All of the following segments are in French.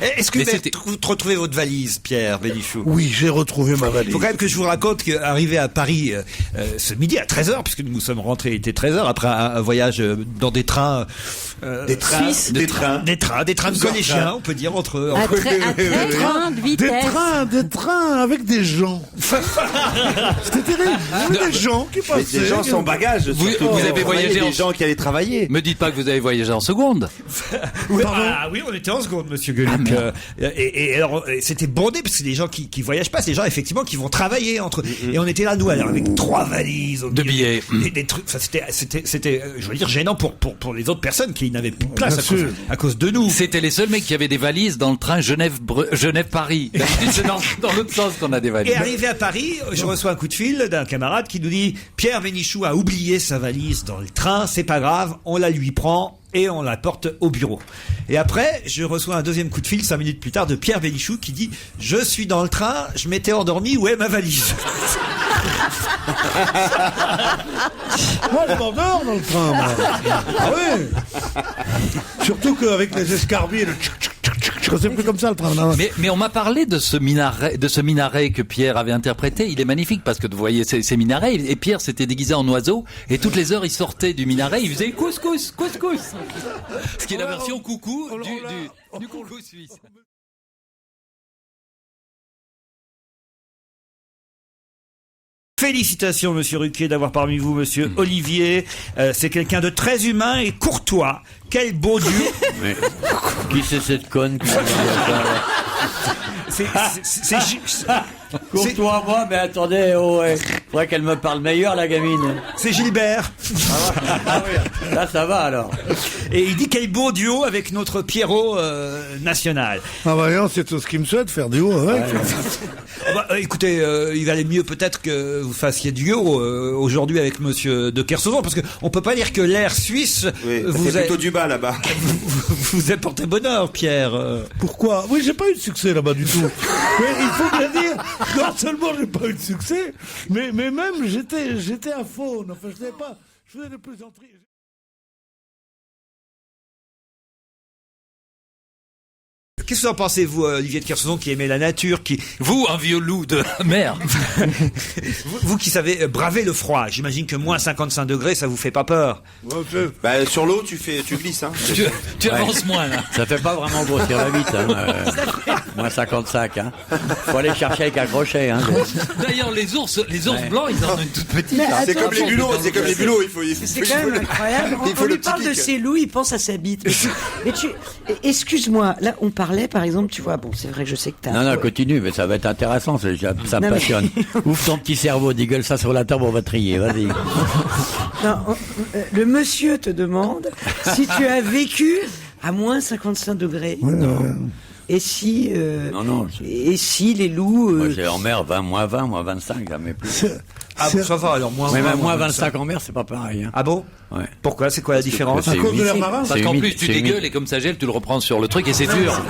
Est-ce que vous avez retrouvé votre valise, Pierre Bénichou? Oui, j'ai retrouvé ma valise. Il faut quand même que je vous raconte qu'arrivé à Paris ce midi à 13h, puisque nous sommes rentrés, il était 13h, après un voyage dans des trains... des trains de collégiens, on peut dire, entre train de vitesse. Des trains avec des gens. C'était terrible. Il y avait des gens qui passaient. Des gens sans bagage. Vous avez voyagé des gens qui allaient travailler. Me dites pas que vous avez voyagé en seconde. Oui, on était en seconde, monsieur Gueluc. Et alors, c'était bondé, parce que c'est des gens qui voyagent pas, c'est des gens, effectivement, qui vont travailler entre... Et on était là, nous, alors, avec 3 valises. De billets. Des trucs, enfin, c'était, je veux dire, gênant pour les autres personnes qui n'avaient plus de place à cause de nous. C'était les seuls mecs qui avaient des valises dans le train Genève-Paris. C'est dans l'autre sens qu'on a des valises. Et arrivé à Paris, je reçois un coup de fil d'un camarade qui nous dit « Pierre Bénichou a oublié sa valise dans le train, c'est pas grave, on la lui prend et on la porte au bureau. » Et après, je reçois un deuxième coup de fil 5 minutes plus tard de Pierre Bénichou qui dit « Je suis dans le train, je m'étais endormi, où est ma valise ?» Moi, je m'endors dans le train, moi. Ah oui. Surtout qu'avec les escarbiers, c'est plus comme ça le train. Mais on m'a parlé de ce minaret que Pierre avait interprété. Il est magnifique parce que vous voyez ces minarets. Et Pierre s'était déguisé en oiseau. Et toutes les heures, il sortait du minaret. Il faisait couscous, couscous. Ce qui est la version coucou du coucou suisse. Félicitations, monsieur Ruquier, d'avoir parmi vous monsieur Olivier. C'est quelqu'un de très humain et courtois. Quel beau Dieu. Mais qui c'est cette conne qui Courtois, moi, mais attendez, faudrait qu'elle me parle meilleur, la gamine. C'est Gilbert. Ah oui, là, ça va, alors. Et il dit quel beau duo avec notre Pierrot national. Ah bah c'est tout ce qu'il me souhaite, faire duo avec. Écoutez, il valait mieux peut-être que vous fassiez duo aujourd'hui avec monsieur de Kersauzon, parce que on peut pas dire que l'air suisse vous plutôt du bas là-bas. vous apportez bonheur, Pierre. Pourquoi? Oui, j'ai pas eu de succès là-bas du tout. Mais il faut bien dire, non seulement j'ai pas eu de succès, mais même j'étais à faune. Enfin, je faisais de plus en plus. Qu'est-ce que vous en pensez, vous, Olivier de Kersauzon, qui aimait la nature, Vous, un vieux loup de mer. vous qui savez braver le froid, j'imagine que moins 55 degrés, ça vous fait pas peur. Bah, sur l'eau, tu glisses, hein. Tu avances moins, là. Ça fait pas vraiment grossir la bite, hein. Moins 55, hein. Faut aller chercher avec un crochet, hein. D'ailleurs, les ours blancs, ils en ont une toute petite. C'est comme les bulots, il faut c'est quand même incroyable. On lui parle de ses loups, il pense à sa bite. Excuse-moi, là, on parlait, par exemple, tu vois, bon, c'est vrai que je sais que t'as... Non, continue, mais ça va être intéressant, ça me passionne. Ouvre ton petit cerveau, dégueule ça sur la table, on va trier, vas-y. Non, le monsieur te demande si tu as vécu à moins 55 degrés. Et si... Non. Et si les loups... Moi, j'ai en mer moins 20, moins 25, jamais plus. Ah bon, ça va, alors moins 20, moins 25 en mer, c'est pas pareil. Hein. Ah bon? Ouais. Pourquoi? C'est quoi la différence? À cause de l'air marin? Parce qu'en plus, tu dégueules et comme ça gèle, tu le reprends sur le truc et c'est dur.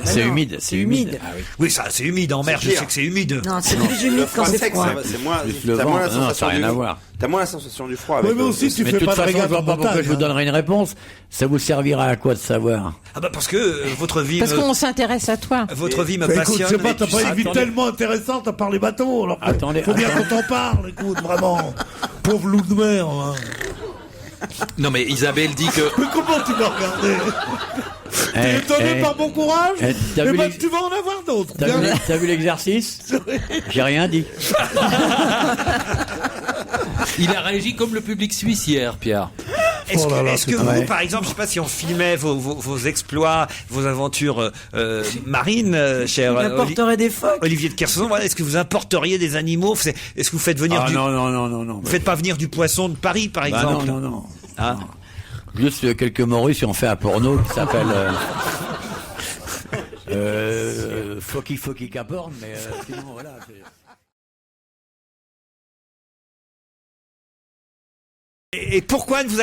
C'est humide. C'est humide. Ah oui, ça, c'est humide. En mer, je sais que c'est humide. Non, c'est plus humide quand c'est froid. C'est moins, le t'as vent, moins la non, sensation ça n'a rien à voir. T'as moins la sensation du froid. Oui, mais aussi, tu Mais fais de toute pas de façon, je régate vois en pas pourquoi montagne. je vous donnerai une réponse. Ça vous servira à quoi de savoir? Ah bah parce que votre vie Parce qu'on s'intéresse à toi. votre vie me Mais écoute, passionne. c'est pas, t'as pas une vie Attendez. tellement intéressante à part les bateaux. Alors, Attendez, faut bien qu'on t'en parle, écoute, vraiment. Pauvre loup de mer, hein. Non, mais Isabelle dit que... Mais comment tu m'as regardé? T'es étonné par mon courage? t'as Eh vu ben, les- tu vas en avoir d'autres. T'as vu l'exercice? J'ai rien dit. Il a réagi comme le public suisse hier, Pierre. Est-ce Oh là là, que c'est vous, vrai. par exemple, je sais pas si on filmait vos exploits, vos aventures marines, cher Il apporterait des phoques. Olivier de Kersauzon, voilà, est-ce que vous importeriez des animaux? Est-ce que vous faites venir Non. Vous faites pas venir du poisson de Paris, par exemple? Non. Ah. Juste quelques morues, on fait un porno qui s'appelle Foki Caporn, mais sinon voilà. Et pourquoi ne vous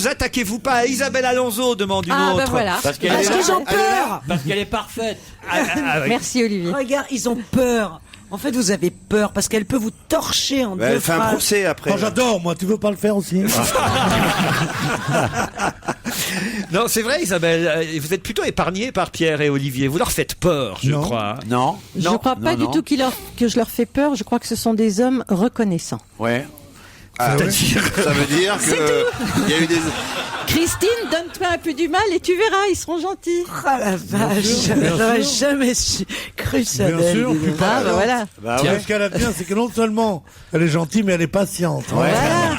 attaquez-vous pas à Isabelle Alonso, demande une autre. Bah voilà. Parce Parce qu'ils ont peur. Parce qu'elle est parfaite. Oui. Merci Olivier. Regarde, ils ont peur. En fait, vous avez peur parce qu'elle peut vous torcher en Bah, deux elle fait un phrases. procès après. Oh, j'adore, moi, tu veux pas le faire aussi? Non, c'est vrai, Isabelle, vous êtes plutôt épargnée par Pierre et Olivier. Vous leur faites peur, je Non. crois. Non. Je ne crois pas non. du tout que je leur fais peur. Je crois que ce sont des hommes reconnaissants. Ouais. Ah, ça veut dire que il y a eu des. Christine, donne-toi un peu du mal et tu verras, ils seront gentils. Ah la vache, j'aurais jamais cru ça Bien d'elle. sûr, dis puis donc. Ah, bah voilà. Bah Tiens, ouais. ce qu'elle a de bien, c'est que non seulement elle est gentille, mais elle est patiente. Ouais. Voilà.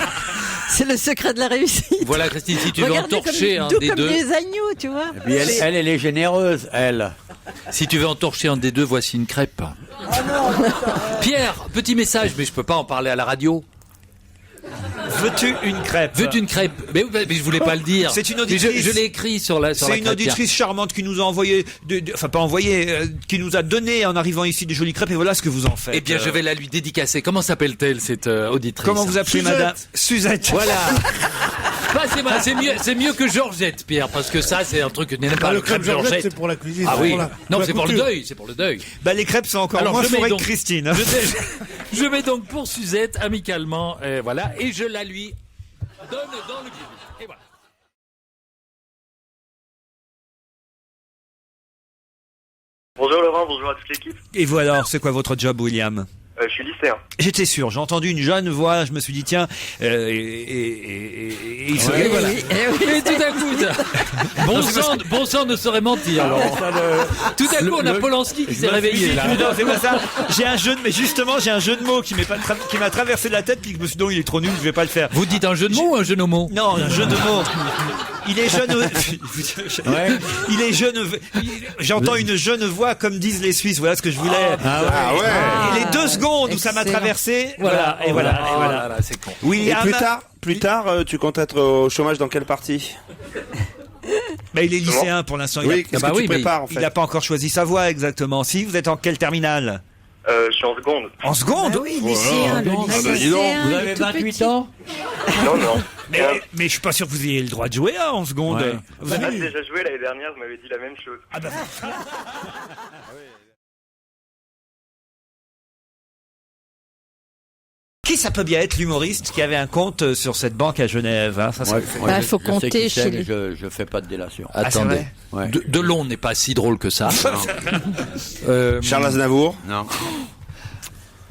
C'est le secret de la réussite. Voilà, Christine, si tu veux Regardez entorcher un doux des comme deux, des agneaux, tu vois. Et puis elle est généreuse, elle. si tu veux entorcher un des deux, voici une crêpe. Pierre, petit message, mais je peux pas en parler à la radio. Veux-tu une crêpe? Veux-tu une crêpe? Mais je voulais pas le dire. C'est une Mais auditrice. Je l'ai écrit sur la C'est une crêpière. auditrice charmante qui nous a envoyé, enfin pas envoyé, qui nous a donné en arrivant ici des jolies crêpes et voilà ce que vous en faites. Eh bien, je vais la lui dédicacer. Comment s'appelle-t-elle, cette auditrice? Comment vous appelez, Suzette. madame? Suzette. Voilà. Bah, c'est mieux que Georgette, Pierre, parce que ça, c'est un truc que n'aime pas Le crêpe Georgette, Georgette. c'est pour la cuisine. Ah oui. Pour la- Non, la c'est pour le couture. deuil, c'est pour le deuil. Bah, les crêpes sont encore moins je mets fourrées que donc- Christine. Je mets donc pour Suzette, amicalement, voilà, et je la lui donne dans le virus. Et voilà. Bonjour Laurent, bonjour à toute l'équipe. Et vous alors, c'est quoi votre job, William? Je suis lycéen. J'étais sûr, j'ai entendu une jeune voix, je me suis dit tiens, et il se... Et voilà. Eh Et tout à coup, bon sang ne saurait mentir. Alors. Tout à coup, on a Polanski qui s'est réveillé là. Non, c'est pas ça. J'ai un jeu de mots qui m'a traversé la tête, puis je me suis dit non, il est trop nul, je vais pas le faire. Vous dites un jeu de mots ou un jeu de mots? Non, un jeu de mots. Il est jeune. Il est jeune. J'entends une jeune voix, comme disent les Suisses. Voilà ce que je voulais. Ah ouais. Et les 2 secondes où ça m'a Excellent. traversé. Voilà. Et voilà. Oh là là, c'est con. Et William. plus tard, tu comptes être au chômage dans quelle partie? Bah, il est lycéen pour l'instant. Oui, qu'est-ce bah que oui, tu mais prépares en Il fait? n'a pas encore choisi sa voie exactement. Si, vous êtes en quelle terminale? Je suis en seconde. En seconde. Ah oui, lycéen, le non. lycéen. bah, dis donc, lycéen, vous il est avez tout 28 petit. ans? Non, non. Mais je suis pas sûr que vous ayez le droit de jouer hein, en seconde. Ouais. Vous On a avez... déjà joué l'année dernière, vous m'avez dit la même chose. Ah bah, qui ça peut bien être l'humoriste qui avait un compte sur cette banque à Genève hein, ça, Ouais, Bah, je- faut je sais compter qui c'est, chez mais lui. je fais pas de délation. c'est Attendez. vrai Ouais. Delon n'est pas si drôle que ça. Charles Aznavour? Non.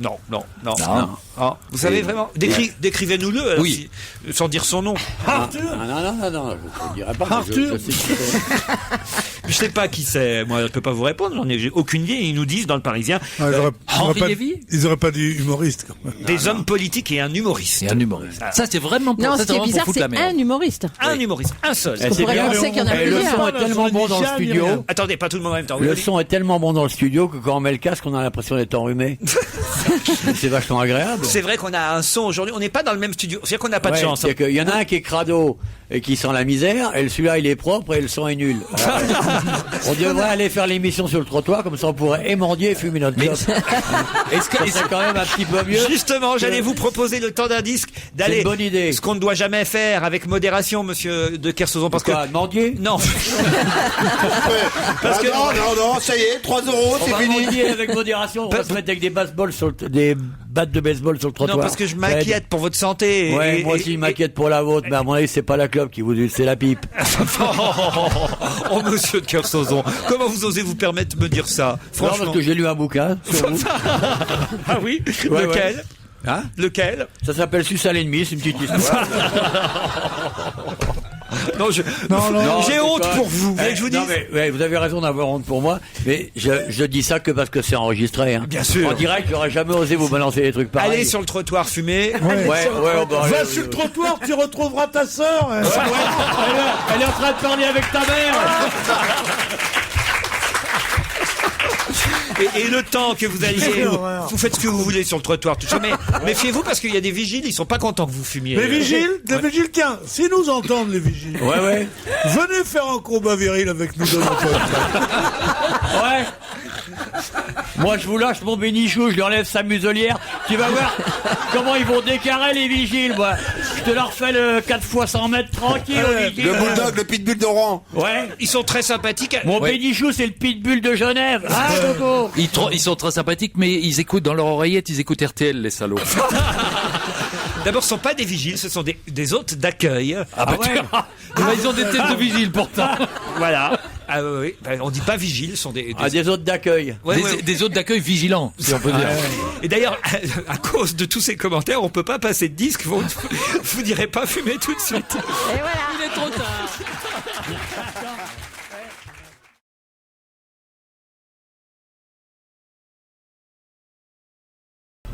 Non. Non. Ah, vous savez vraiment décrivez-nous-le alors, Oui. sans dire son nom. Ah, non, je ne dirais pas. mais Arthur. je sais qui c'est. Je sais pas qui c'est. Moi, je peux pas vous répondre. J'ai aucune idée. Ils nous disent dans le Parisien Ah, ils auraient- Henri pas- Lévy Ils auraient pas dit humoriste, quand même. des hommes politiques et un humoriste. Et un humoriste. Ça, c'est vraiment pour, Non, ça, ce c'est qui est vraiment bizarre, pour foutre c'est la merde. un humoriste. Un humoriste, un seul. Eh, On c'est pourrait bien, penser qu'il y en a le plusieurs. son est tellement bon dans le Initial, ni studio. rien. Attendez, pas tout le monde en même temps. Le son est tellement bon dans le studio que quand on met le casque, on a l'impression d'être enrhumé. C'est vachement agréable. C'est vrai qu'on a un son aujourd'hui. On n'est pas dans le même studio. C'est-à-dire qu'on n'a pas de Ouais, chance. c'est qu'il y en a un qui est crado et qui sent la misère, et celui-là il est propre et le son est nul. Alors, on devrait aller faire l'émission sur le trottoir, comme ça on pourrait émendier et fumer notre clope. Est-ce que, C'est quand même un petit peu mieux. Justement, j'allais vous proposer le temps d'un disque C'est d'aller. une bonne idée. Ce qu'on ne doit jamais faire avec modération, monsieur de Kersauzon, parce que Quoi, mendier non. Parce que non, ça y est, 3 euros, On c'est va fini. mendier avec modération, on va se mettre avec des des battes de baseball sur le trottoir. Non, parce que je m'inquiète pour votre santé. et- Ouais, et- moi aussi je m'inquiète pour la vôtre, mais à mon avis c'est pas la clope qui vous c'est la pipe. Oh, monsieur de Kersauzon, comment vous osez vous permettre de me dire ça? Non, Franchement. parce que j'ai lu un bouquin sur vous. Ah oui? Ouais, Lequel? ouais. Hein? Lequel? Ça s'appelle Suce à l'ennemi, c'est une petite histoire. Non, Non, j'ai c'est honte quoi pour vous. Vous voulez que je vous dise? Non, mais, ouais, vous avez raison d'avoir honte pour moi, mais je dis ça que parce que c'est enregistré. Hein. Bien sûr. En direct, j'aurais jamais osé vous balancer des trucs pareils. Allez sur le trottoir fumer. Ouais, oh, bah, Va allez, sur le trottoir, tu retrouveras ta sœur. hein. elle est en train de parler avec ta mère. Et le temps que vous alliez, Quelle horreur. vous faites ce que vous voulez sur le trottoir. Tout ça. Mais méfiez-vous parce qu'il y a des vigiles, ils sont pas contents que vous fumiez. Les vigiles, tiens, si nous entendent les vigiles, Ouais. venez faire un combat viril avec nous de notre Ouais. Moi, je vous lâche mon Bénichou, je lui enlève sa muselière. Tu vas voir comment ils vont décarrer les vigiles, moi. Je te leur fais le 4 x 100 mètres tranquille aux vigiles. Le bulldog, le pitbull d'Oran. Ouais. Ils sont très sympathiques. Mon Bénichou, c'est le pitbull de Genève. Ah, Coco. Ils sont très sympathiques, mais ils écoutent dans leur oreillette, ils écoutent RTL, les salauds. D'abord, ce ne sont pas des vigiles, ce sont des hôtes d'accueil. Ils ont des têtes de vigile pourtant. Voilà. Ah oui, ben, on dit pas vigile, ce sont des hôtes d'accueil. Ouais, Des hôtes d'accueil vigilants, si on peut dire. Et d'ailleurs, à cause de tous ces commentaires, on peut pas passer de disque. Vous n'irez pas fumer tout de suite. Et voilà. Il est trop tard.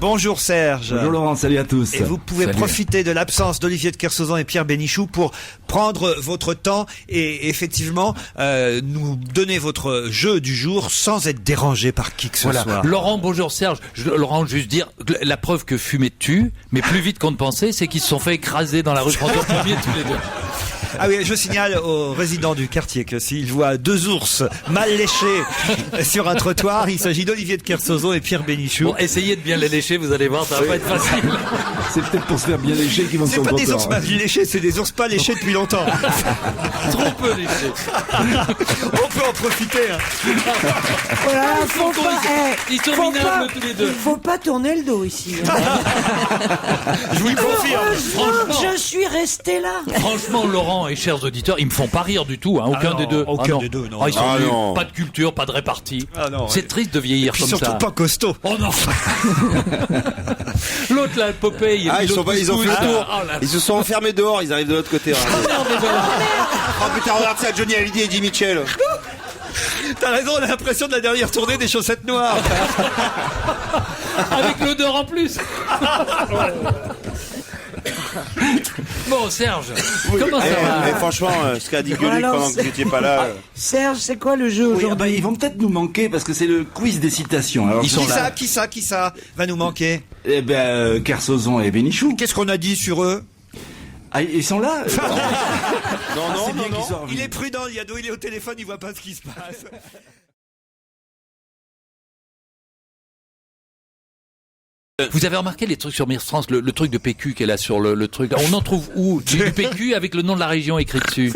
Bonjour Serge. Bonjour Laurent, salut à tous. Et vous pouvez profiter de l'absence d'Olivier de Kersauzon et Pierre Bénichou pour prendre votre temps et effectivement nous donner votre jeu du jour sans être dérangé par qui que ce soit. Laurent, bonjour Serge. Laurent, juste dire, la preuve que fumer tue, mais plus vite qu'on ne pensait, c'est qu'ils se sont fait écraser dans la rue François 1er tous les deux. Ah oui, je signale aux résidents du quartier que s'ils voient deux ours mal léchés sur un trottoir, il s'agit d'Olivier de Kersauzon et Pierre Bénichou. Bon, essayez de bien les lécher, vous allez voir, ça va pas être facile. C'est peut-être pour se faire bien lécher qu'ils vont se C'est pas des trottoir. ours mal léchés, c'est des ours pas léchés depuis longtemps. Trop peu léchés. On peut en profiter. Hein. Voilà, faut pas, Ils sont faut minables pas- tous les deux. faut pas tourner le dos ici. hein. Je vous le confirme. Heureusement que je suis resté là. Franchement, Laurent et chers auditeurs, ils me font pas rire du tout, hein, aucun non, des deux. aucun non. des deux, non. Ils sont Ah nuls. non. Pas de culture, pas de répartie. Ah non, C'est triste de vieillir Puis comme surtout ça. pas costaud. Oh non. L'autre là, Popeye. Ah, ils ont fait le tour. Oh là. Ils se sont enfermés dehors, ils arrivent de l'autre côté. Oh putain, regarde ça, Johnny Hallyday et Eddie Mitchell. T'as raison, on a l'impression de la dernière tournée des chaussettes noires. Avec l'odeur en plus. Bon, Serge, comment ça va? Franchement, ce qu'a dit Gueuluc Alors, pendant que vous n'étiez pas là. Serge, c'est quoi le jeu Oui, aujourd'hui? ah bah, ils vont peut-être nous manquer parce que c'est le quiz des citations. Alors, Ils sont là. Qui ça va nous manquer? Eh ben, Kersauzon et Bénichou. Qu'est-ce qu'on a dit sur eux? Ah, ils sont là Non, C'est bien non, qu'ils non. soient revenus. Il est prudent, Yado, il est au téléphone, il voit pas ce qui se passe. Vous avez remarqué les trucs sur Mirstrans, le truc de PQ qu'elle a sur le truc. On en trouve où? Du PQ avec le nom de la région écrit dessus.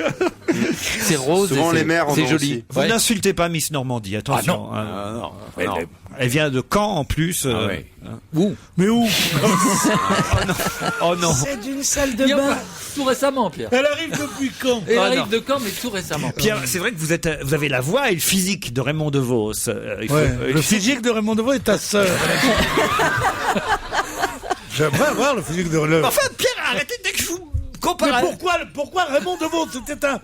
C'est rose. Souvent, et les maires en c'est ont joli. aussi. Vous Ouais. n'insultez pas Miss Normandie, attention. Ah hein. non. Non. Elle vient de Caen en plus. ouais. Où? Mais où? Oh non. C'est d'une salle de Il y a bain. pas- Tout récemment, Pierre. Elle arrive depuis quand? Elle Ah, arrive non. de Caen, mais tout récemment. Pierre, c'est vrai que vous avez la voix et le physique de Raymond DeVos. Il faut- Ouais, il le faut- physique de Raymond Devaux est ta sœur. J'aimerais avoir le physique de Raymond. Enfin, Pierre, arrêtez dès que je vous Mais compare. pourquoi Raymond Devaux? C'était un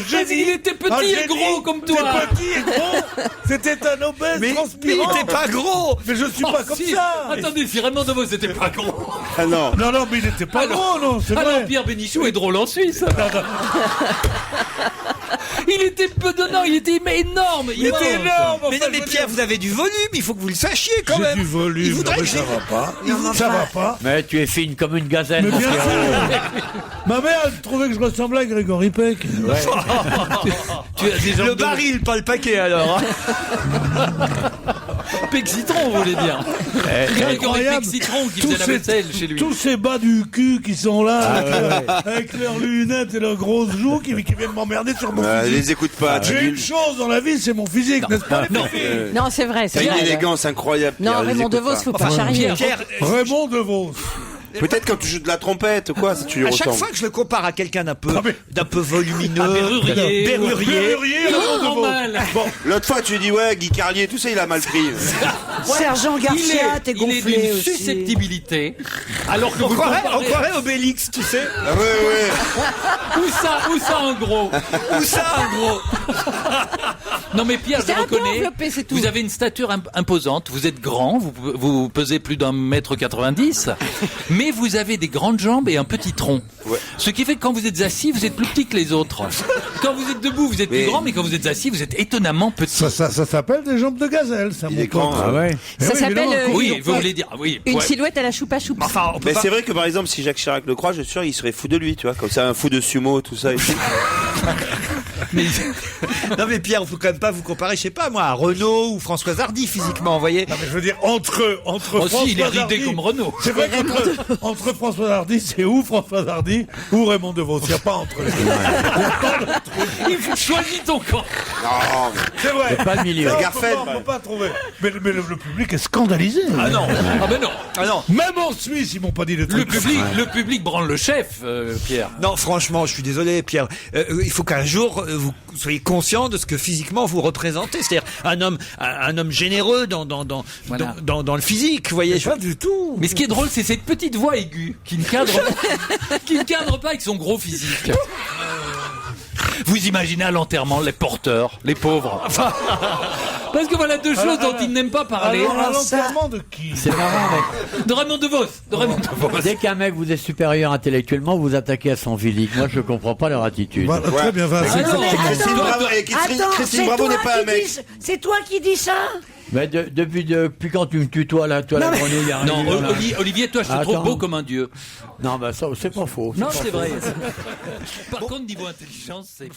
génie. Il était petit Un et génie. gros comme toi. C'était petit et gros. C'était un obèse Mais il transpirant. était pas gros. Mais je suis Oh, pas comme si. ça. Attendez, si Raymond DeVos c'était pas gros. Ah non. Non, mais il était pas gros, non, c'est Alors vrai. Pierre Bénichou est drôle en Suisse. Il était bedonnant, il était énorme. Il était énorme. Mais non, mais Pierre, vous avez du volume, il faut que vous le sachiez quand J'ai même. du Il volume, voudrait mais que ça j'ai- va pas. Ça va pas. Mais tu es fine comme une gazelle, Mais mon bien frère. sûr. Ma mère, elle trouvait que je ressemblais à Grégory Peck. Tu as des jambes Le baril, pas le paquet alors. Pec citron, vous voulez dire. Grégory Incroyable. Pec citron qui Tous faisait la ces- vaisselle chez lui. Tous ces bas du cul qui sont là, avec leurs lunettes et leurs grosses joues, qui viennent m'emmerder sur mon physique. Les écoute pas. J'ai une chose dans la vie, c'est mon physique, n'est-ce pas, les Non. filles? Non, c'est vrai. T'as C'est une vrai. élégance incroyable. Non, Pierre, les Raymond écoute DeVos, pas. faut pas charrier. Pierre, Raymond DeVos. Peut-être quand tu joues de la trompette, quoi, si tu lui à chaque ressembles. fois que je le compare à quelqu'un d'un peu Ah, volumineux, Berrurier. Berrurier, Raymond DeVos. Normal. L'autre fois, tu dis, ouais, Guy Carlier, tout ça, il a mal pris. Sergent Garcia, t'es il est gonflé d'une aussi. susceptibilité. Alors que on vous croirait comparez... Obélix, tu sais. Ah ouais. Où ça en gros? Où ça, en gros? Non mais Pierre, je C'est un peu reconnais, enveloppé, c'est tout. vous avez une stature imposante, vous êtes grand, vous pesez plus d'1m90, mais vous avez des grandes jambes et un petit tronc. Ouais. Ce qui fait que quand vous êtes assis, vous êtes plus petit que les autres. Quand vous êtes debout, vous êtes Mais- plus grand, mais quand vous êtes assis, vous êtes étonnamment petit. Ça s'appelle des jambes de gazelle, ça, Il mon est grand, pote. ah ouais. Eh Ça oui, s'appelle évidemment. Oui, vous voulez dire, oui. une ouais. silhouette à la choupa choupa. Enfin, on peut Mais pas. c'est vrai que par exemple, si Jacques Chirac le croit, je suis sûr, il serait fou de lui, tu vois, comme ça, un fou de sumo, tout ça et tout. Non mais Pierre, il faut quand même pas vous comparer, je sais pas moi, à Renaud ou Françoise Hardy physiquement, vous voyez. Non, mais je veux dire, entre Aussi, il est Françoise ridé Hardy- comme Renaud. C'est vrai qu'entre Françoise Hardy, c'est ou Françoise Hardy ou Raymond DeVos. Il n'y a pas entre les deux. Il faut choisir ton camp. Non, C'est vrai. Pas de milieu. Non, Garfen, on peut pas trouver. Mais le public est scandalisé. Ah non. Ah ben non. Ah non. Même en Suisse, ils m'ont pas dit des trucs. Le public branle le chef, Pierre. Non, franchement, je suis désolé, Pierre. Il faut qu'un jour vous soyez conscient de ce que physiquement vous représentez. C'est-à-dire un homme généreux dans Voilà. le physique, vous voyez. Pas du tout. Mais ce qui est drôle, c'est cette petite voix aiguë qui ne cadre pas avec son gros physique. Vous imaginez à l'enterrement les porteurs, les pauvres. Parce que voilà deux choses dont ils n'aiment pas parler. Alors, à l'enterrement de qui? C'est marrant, mec. De Raymond DeVos. Dès qu'un mec vous est supérieur intellectuellement, vous attaquez à son physique. Moi, je comprends pas leur attitude. Voilà, très bien, Vincent. Ah non, Christine Toi, Bravo, toi- et Christine Attends, Christine c'est Bravo toi n'est pas un qui mec. dis, c'est toi qui dis ça? Mais depuis quand tu me tutoies là, toi la grenouille arrive, Non, là. Olivier, toi, je te Attends. trouve beau comme un dieu. Non, bah ça, c'est pas faux. Non, c'est vrai. Par contre, niveau intelligence, c'est...